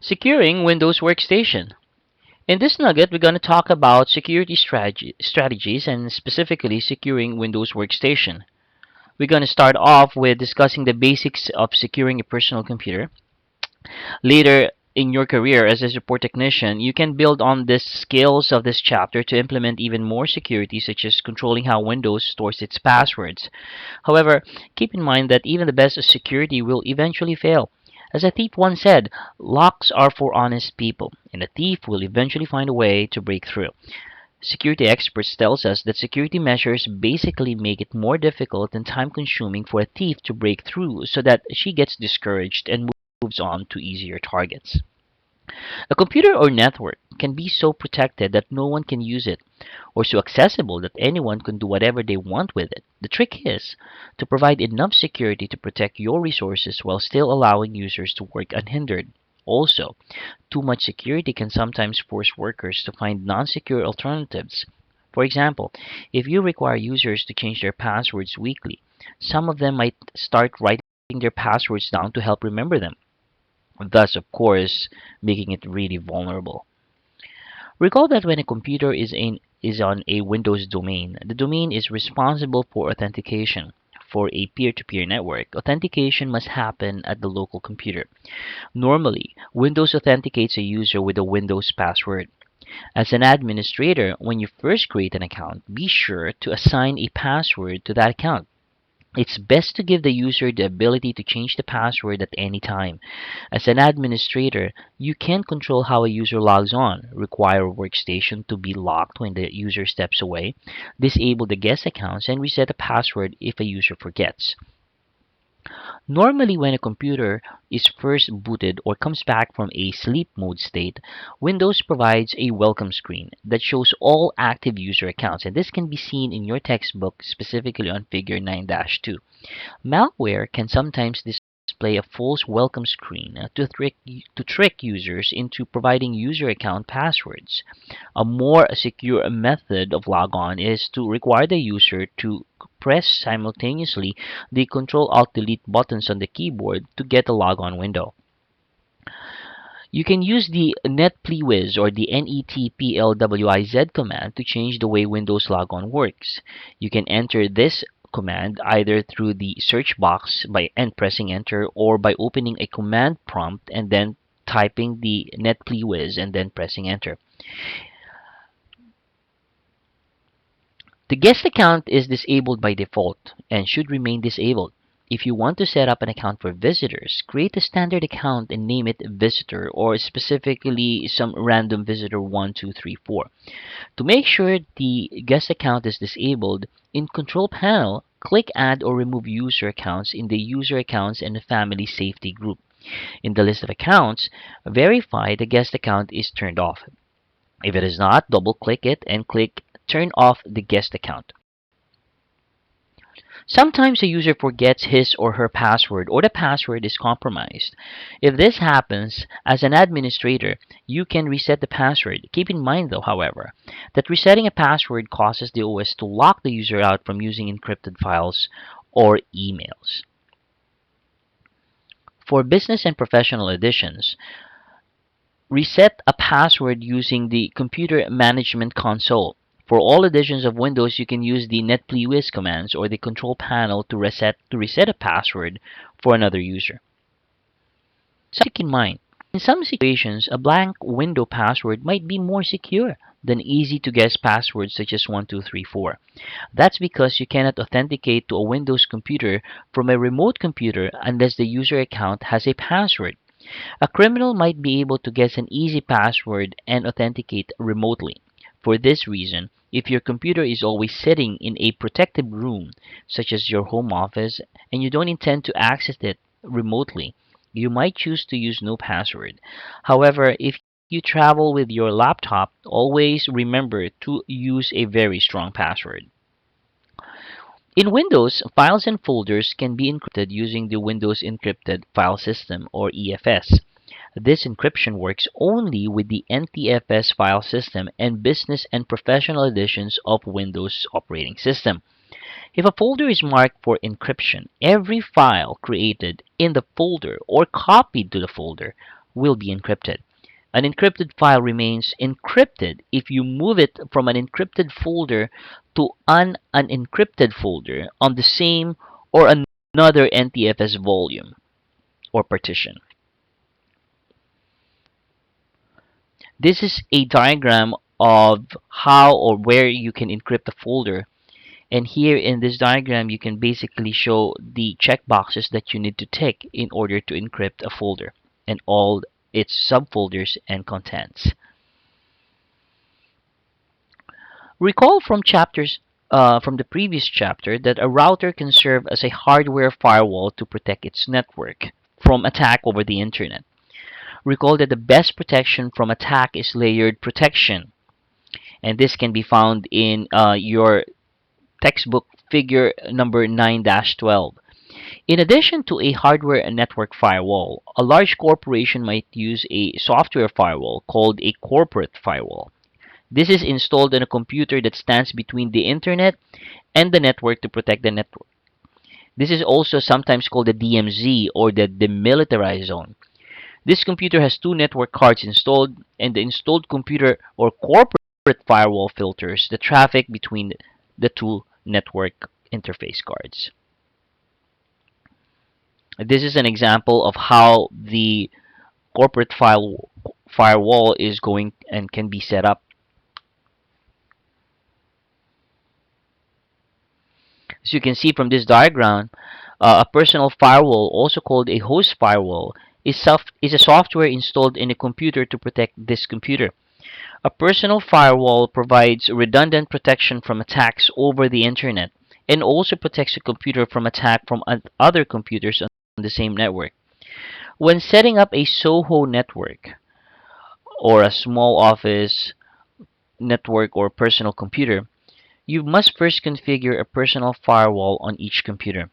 Securing Windows Workstation. In this nugget, we're going to talk about security strategies and specifically securing Windows Workstation. We're going to start off with discussing the basics of securing a personal computer. Later in your career as a support technician, you can build on the skills of this chapter to implement even more security, such as controlling how Windows stores its passwords. However, keep in mind that even the best security will eventually fail. As a thief once said, locks are for honest people, and a thief will eventually find a way to break through. Security experts tells us that security measures basically make it more difficult and time-consuming for a thief to break through so that she gets discouraged and moves on to easier targets. A computer or network can be so protected that no one can use it, or so accessible that anyone can do whatever they want with it. The trick is to provide enough security to protect your resources while still allowing users to work unhindered. Also, too much security can sometimes force workers to find non-secure alternatives. For example, if you require users to change their passwords weekly, some of them might start writing their passwords down to help remember them, thus, of course, making it really vulnerable. Recall that when a computer is on a Windows domain, the domain is responsible for authentication. For a peer-to-peer network, authentication must happen at the local computer. Normally, Windows authenticates a user with a Windows password. As an administrator, when you first create an account, be sure to assign a password to that account. It's best to give the user the ability to change the password at any time. As an administrator, you can control how a user logs on, require a workstation to be locked when the user steps away, disable the guest accounts, and reset a password if a user forgets. Normally, when a computer is first booted or comes back from a sleep mode state, Windows provides a welcome screen that shows all active user accounts, and this can be seen in your textbook, specifically on Figure 9-2. Malware can sometimes display a false welcome screen to trick users into providing user account passwords. A more secure method of logon is to require the user to press simultaneously the Control Alt Delete buttons on the keyboard to get a logon window. You can use the netpliwiz or the netplwiz command to change the way Windows Logon works. You can enter this command either through the search box by and pressing enter, or by opening a command prompt and then typing the netpliwiz and then pressing enter. The guest account is disabled by default and should remain disabled. If you want to set up an account for visitors, create a standard account and name it visitor, or specifically some random visitor 1234. To make sure the guest account is disabled, in Control Panel, click Add or Remove User Accounts in the User Accounts and Family Safety group. In the list of accounts, verify the guest account is turned off. If it is not, double-click it and click Turn off the guest account. Sometimes a user forgets his or her password, or the password is compromised. If this happens, as an administrator, you can reset the password. Keep in mind, though, however, that resetting a password causes the OS to lock the user out from using encrypted files or emails. For business and professional editions, reset a password using the Computer Management Console. For all editions of Windows, you can use the netpliwiz commands or the control panel to reset a password for another user. So keep in mind, in some situations, a blank window password might be more secure than easy-to-guess passwords such as 1234. That's because you cannot authenticate to a Windows computer from a remote computer unless the user account has a password. A criminal might be able to guess an easy password and authenticate remotely. For this reason, if your computer is always sitting in a protected room, such as your home office, and you don't intend to access it remotely, you might choose to use no password. However, if you travel with your laptop, always remember to use a very strong password. In Windows, files and folders can be encrypted using the Windows Encrypted File System, or EFS. This encryption works only with the NTFS file system and business and professional editions of Windows operating system. If a folder is marked for encryption, every file created in the folder or copied to the folder will be encrypted. An encrypted file remains encrypted if you move it from an encrypted folder to an unencrypted folder on the same or another NTFS volume or partition. This is a diagram of how or where you can encrypt a folder. And here in this diagram, you can basically show the checkboxes that you need to tick in order to encrypt a folder and all its subfolders and contents. Recall from from the previous chapter that a router can serve as a hardware firewall to protect its network from attack over the internet. Recall that the best protection from attack is layered protection, and this can be found in your textbook figure number 9-12. In addition to a hardware and network firewall, a large corporation might use a software firewall called a corporate firewall. This is installed on a computer that stands between the internet and the network to protect the network. This is also sometimes called the DMZ or the demilitarized zone. This computer has two network cards installed, and the installed computer or corporate firewall filters the traffic between the two network interface cards. This is an example of how the corporate firewall is going and can be set up. As you can see from this diagram, a personal firewall, also called a host firewall, is a software installed in a computer to protect this computer. A personal firewall provides redundant protection from attacks over the internet and also protects a computer from attack from other computers on the same network. When setting up a SOHO network or a small office network or personal computer, you must first configure a personal firewall on each computer.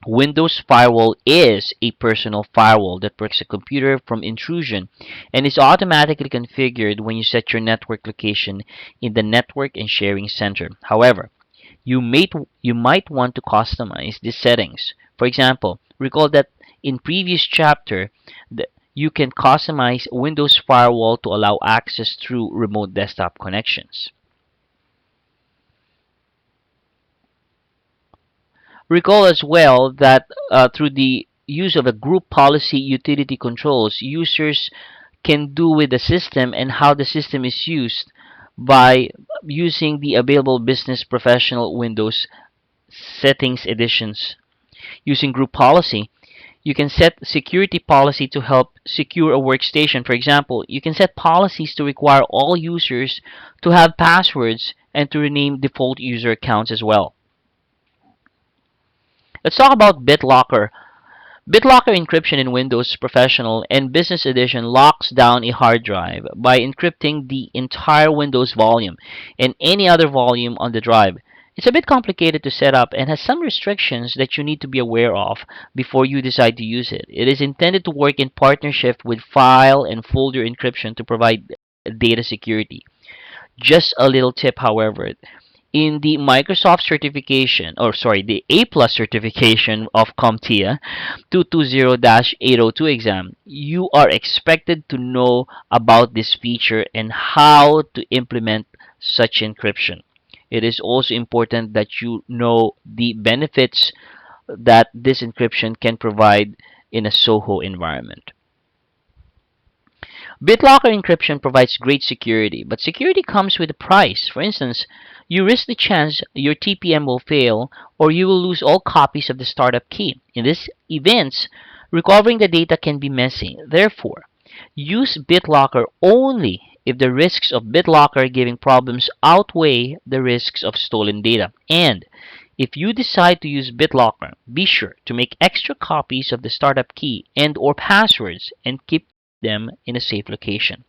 Windows Firewall is a personal firewall that protects a computer from intrusion and is automatically configured when you set your network location in the Network and Sharing Center. However, you might want to customize these settings. For example, recall that in previous chapter that you can customize Windows Firewall to allow access through remote desktop connections. Recall as well that through the use of a group policy utility controls, users can do with the system and how the system is used by using the available Business Professional Windows Settings editions. Using group policy, you can set security policy to help secure a workstation. For example, you can set policies to require all users to have passwords and to rename default user accounts as well. Let's talk about BitLocker. BitLocker encryption in Windows Professional and Business Edition locks down a hard drive by encrypting the entire Windows volume and any other volume on the drive. It's a bit complicated to set up and has some restrictions that you need to be aware of before you decide to use it. It is intended to work in partnership with file and folder encryption to provide data security. Just a little tip, however, in the Microsoft certification, or sorry, the A plus certification of CompTIA 220-802 exam, you are expected to know about this feature and how to implement such encryption. It is also important that you know the benefits that this encryption can provide in a SOHO environment. BitLocker encryption provides great security, but security comes with a price. For instance, you risk the chance your TPM will fail or you will lose all copies of the startup key. In these events, recovering the data can be messy. Therefore, use BitLocker only if the risks of BitLocker giving problems outweigh the risks of stolen data. And if you decide to use BitLocker, be sure to make extra copies of the startup key and or passwords and keep them in a safe location.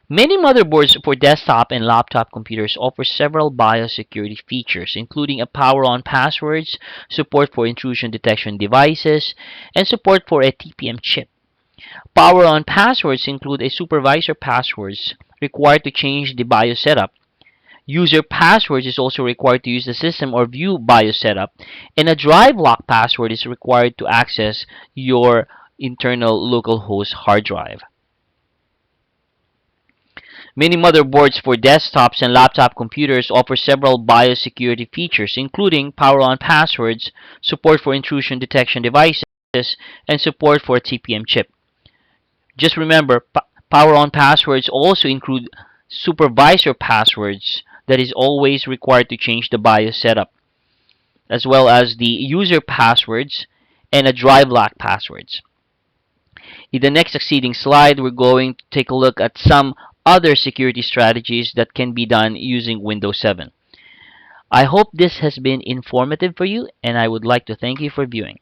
Many motherboards for desktop and laptop computers offer several BIOS security features, including a power-on passwords, support for intrusion detection devices, and support for a TPM chip. Power-on passwords include a supervisor passwords required to change the BIOS setup. User passwords is also required to use the system or view BIOS setup, and a drive lock password is required to access your internal localhost hard drive. Many motherboards for desktops and laptop computers offer several BIOS security features, including power-on passwords, support for intrusion detection devices, and support for a TPM chip. Just remember, power-on passwords also include supervisor passwords that is always required to change the BIOS setup, as well as the user passwords and a drive lock passwords. In the next succeeding slide, we're going to take a look at some other security strategies that can be done using Windows 7. I hope this has been informative for you, and I would like to thank you for viewing.